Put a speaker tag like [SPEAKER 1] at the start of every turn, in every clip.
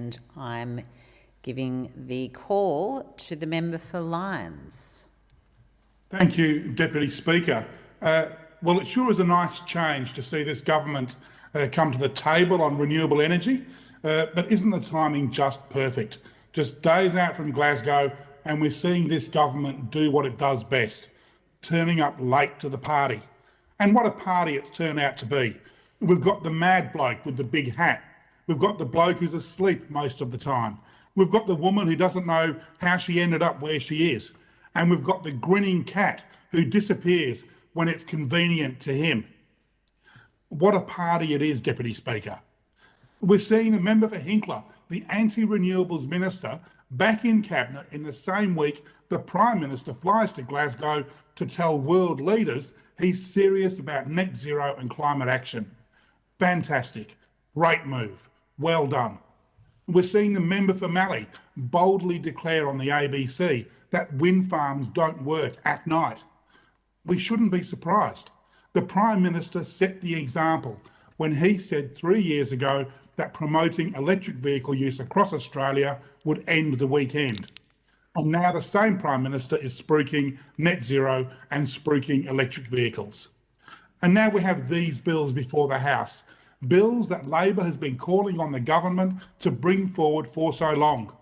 [SPEAKER 1] and I'm giving the call to the member for Lyons.
[SPEAKER 2] Thank you, Deputy Speaker. Well, it sure is a nice change to see this government come to the table on renewable energy, but isn't the timing just perfect? Just days out from Glasgow, and we're seeing this government do what it does best, turning up late to the party. And what a party it's turned out to be. We've got the mad bloke with the big hat. We've got the bloke who's asleep most of the time. We've got the woman who doesn't know how she ended up where she is. And we've got the grinning cat who disappears when it's convenient to him. What a party it is, Deputy Speaker. We're seeing the member for Hinkler, the anti-renewables minister, back in Cabinet in the same week the Prime Minister flies to Glasgow to tell world leaders he's serious about net zero and climate action. Fantastic. Great move. Well done. We're seeing the member for Mallee boldly declare on the ABC that wind farms don't work at night. We shouldn't be surprised. The Prime Minister set the example when he said 3 years ago that promoting electric vehicle use across Australia would end the weekend. And now the same Prime Minister is spruiking net zero and spruiking electric vehicles. And now we have these bills before the House, bills that Labor has been calling on the government to bring forward for so long.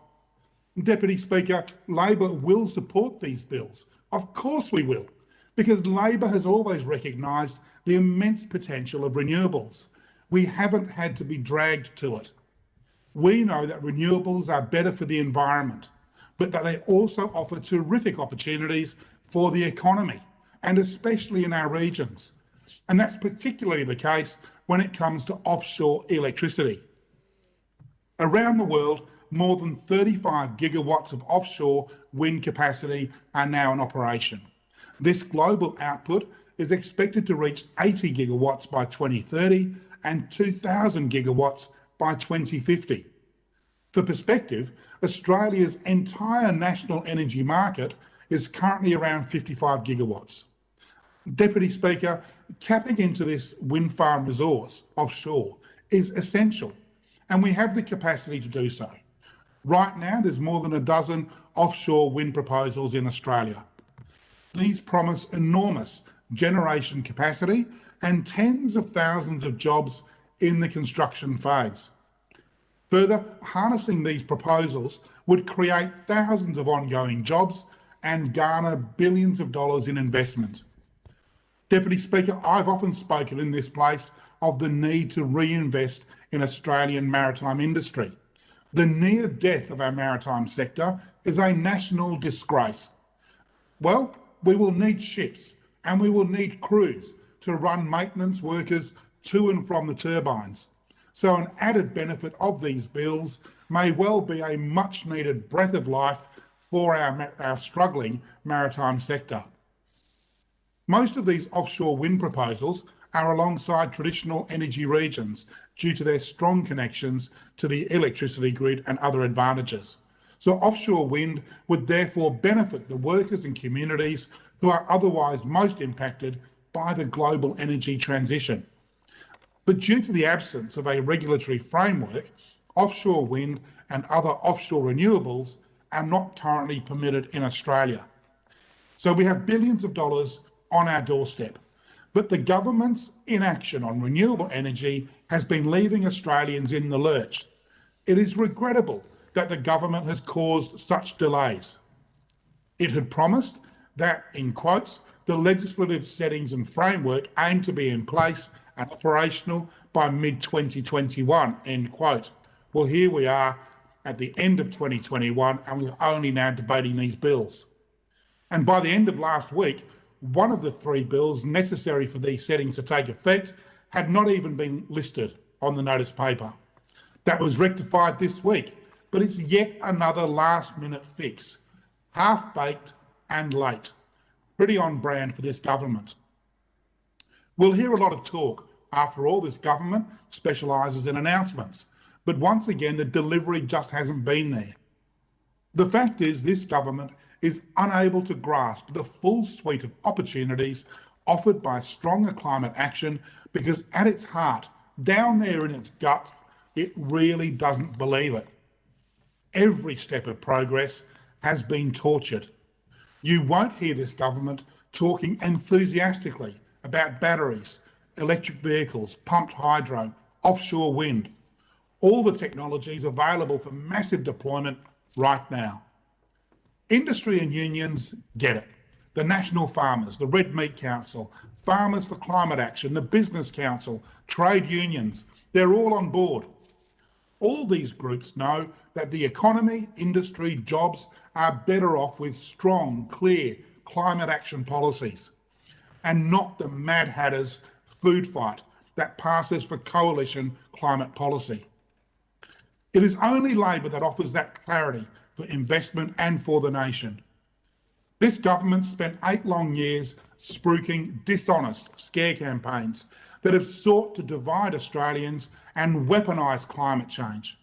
[SPEAKER 2] Deputy Speaker, Labor will support these bills. Of course we will, because Labor has always recognised the immense potential of renewables. We haven't had to be dragged to it. We know that renewables are better for the environment, but that they also offer terrific opportunities for the economy, and especially in our regions. And that's particularly the case when it comes to offshore electricity. Around the world, more than 35 gigawatts of offshore wind capacity are now in operation. This global output is expected to reach 80 gigawatts by 2030 and 2,000 gigawatts by 2050. For perspective, Australia's entire national energy market is currently around 55 gigawatts. Deputy Speaker, tapping into this wind farm resource offshore is essential, and we have the capacity to do so. Right now, there's more than a dozen offshore wind proposals in Australia. These promise enormous generation capacity and tens of thousands of jobs in the construction phase. Further, harnessing these proposals would create thousands of ongoing jobs and garner billions of dollars in investment. Deputy Speaker, I've often spoken in this place of the need to reinvest in Australian maritime industry. The near death of our maritime sector is a national disgrace. Well, we will need ships and we will need crews to run maintenance workers to and from the turbines. So an added benefit of these bills may well be a much needed breath of life for our struggling maritime sector. Most of these offshore wind proposals are alongside traditional energy regions due to their strong connections to the electricity grid and other advantages. So offshore wind would therefore benefit the workers and communities who are otherwise most impacted by the global energy transition. But due to the absence of a regulatory framework, offshore wind and other offshore renewables are not currently permitted in Australia. So we have billions of dollars on our doorstep, but the government's inaction on renewable energy has been leaving Australians in the lurch. It is regrettable that the government has caused such delays. It had promised that, in quotes, the legislative settings and framework aim to be in place and operational by mid-2021, end quote. Well, here we are at the end of 2021 and we're only now debating these bills. And by the end of last week, one of the three bills necessary for these settings to take effect had not even been listed on the notice paper. That was rectified this week, but it's yet another last-minute fix, half-baked and late. Pretty on brand for this government. We'll hear a lot of talk. After all, this government specialises in announcements, but once again, the delivery just hasn't been there. The fact is, this government is unable to grasp the full suite of opportunities offered by stronger climate action because at its heart, down there in its guts, it really doesn't believe it. every step of progress has been tortured. You won't hear this government talking enthusiastically about batteries, electric vehicles, pumped hydro, offshore wind, all the technologies available for massive deployment right now. Industry and unions get it. The National Farmers, the Red Meat Council, Farmers for Climate Action, the Business Council, trade unions, they're all on board. All these groups know that the economy, industry, jobs are better off with strong, clear climate action policies and not the Mad Hatter's food fight that passes for coalition climate policy. It is only Labor that offers that clarity for investment and for the nation. This government spent 8 long years spruiking dishonest scare campaigns that have sought to divide Australians and weaponise climate change.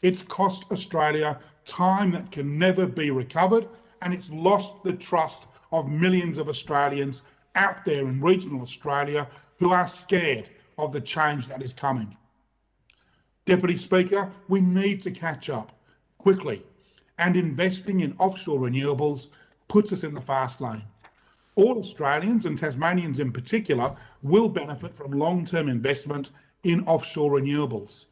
[SPEAKER 2] It's cost Australia time that can never be recovered, and it's lost the trust of millions of Australians out there in regional Australia who are scared of the change that is coming. Deputy Speaker, we need to catch up quickly, and investing in offshore renewables puts us in the fast lane. All Australians, and Tasmanians in particular, will benefit from long-term investment in offshore renewables.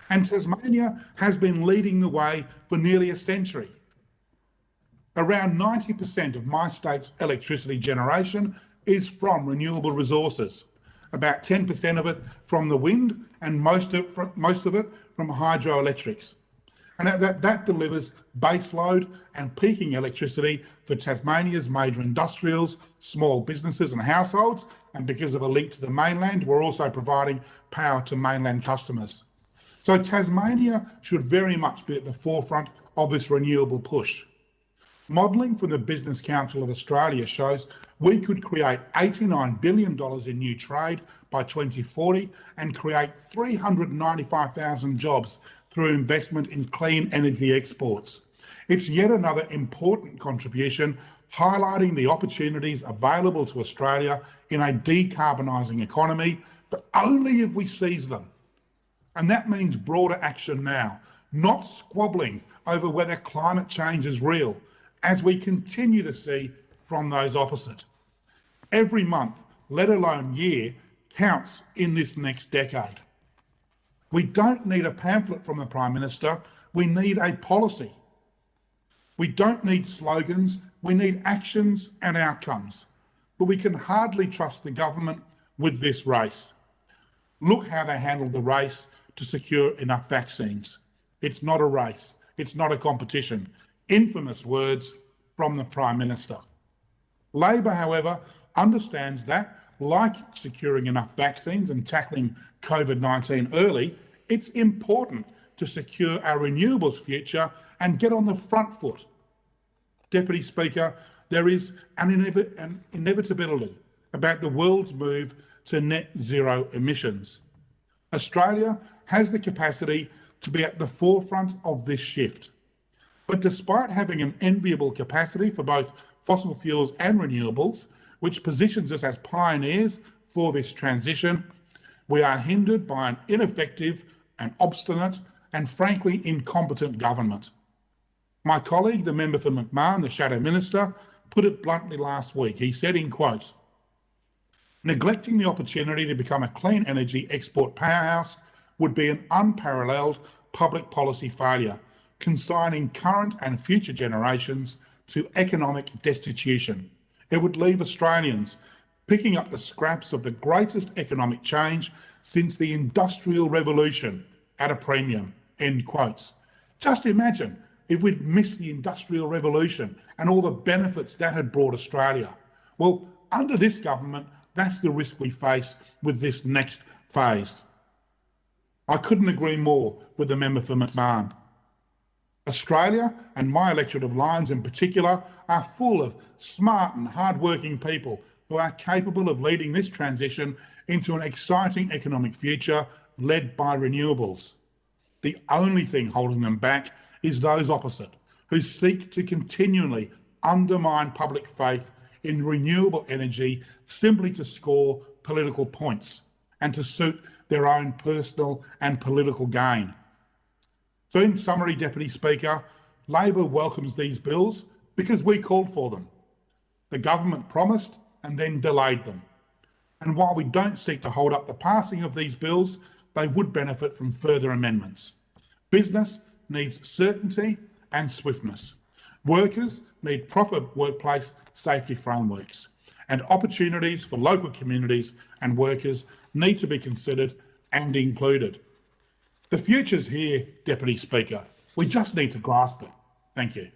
[SPEAKER 2] And Tasmania has been leading the way for nearly a century. Around 90% of my state's electricity generation is from renewable resources, about 10% of it from the wind and most of it from hydroelectrics. And that delivers baseload and peaking electricity for Tasmania's major industrials, small businesses and households, and because of a link to the mainland, we're also providing power to mainland customers. So Tasmania should very much be at the forefront of this renewable push. Modelling from the Business Council of Australia shows we could create $89 billion in new trade by 2040 and create 395,000 jobs through investment in clean energy exports. It's yet another important contribution highlighting the opportunities available to Australia in a decarbonising economy, but only if we seize them. And that means broader action now, not squabbling over whether climate change is real, as we continue to see from those opposite. Every month, let alone year, counts in this next decade. We don't need a pamphlet from the Prime Minister, we need a policy. We don't need slogans, we need actions and outcomes. But we can hardly trust the government with this race. Look how they handled the race to secure enough vaccines. It's not a race, it's not a competition. Infamous words from the Prime Minister. Labor, however, understands that, like securing enough vaccines and tackling COVID-19 early, it's important to secure our renewables future and get on the front foot. Deputy Speaker, there is an inevitability about the world's move to net zero emissions. Australia has the capacity to be at the forefront of this shift. But despite having an enviable capacity for both fossil fuels and renewables, which positions us as pioneers for this transition, we are hindered by an ineffective and obstinate and frankly incompetent government. My colleague, the member for McMahon, the Shadow Minister, put it bluntly last week. He said in quotes, "Neglecting the opportunity to become a clean energy export powerhouse would be an unparalleled public policy failure, consigning current and future generations to economic destitution. It would leave Australians picking up the scraps of the greatest economic change since the Industrial Revolution at a premium," end quotes. Just imagine if we'd missed the Industrial Revolution and all the benefits that had brought Australia. Well, under this government, that's the risk we face with this next phase. I couldn't agree more with the member for McMahon. Australia, and my electorate of Lyons in particular, are full of smart and hard-working people who are capable of leading this transition into an exciting economic future led by renewables. The only thing holding them back is those opposite, who seek to continually undermine public faith in renewable energy simply to score political points and to suit their own personal and political gain. So in summary, Deputy Speaker, Labor welcomes these bills because we called for them. The government promised and then delayed them. And while we don't seek to hold up the passing of these bills, they would benefit from further amendments. Business needs certainty and swiftness. Workers need proper workplace safety frameworks, and opportunities for local communities and workers need to be considered and included. The future's here, Deputy Speaker. We just need to grasp it. Thank you.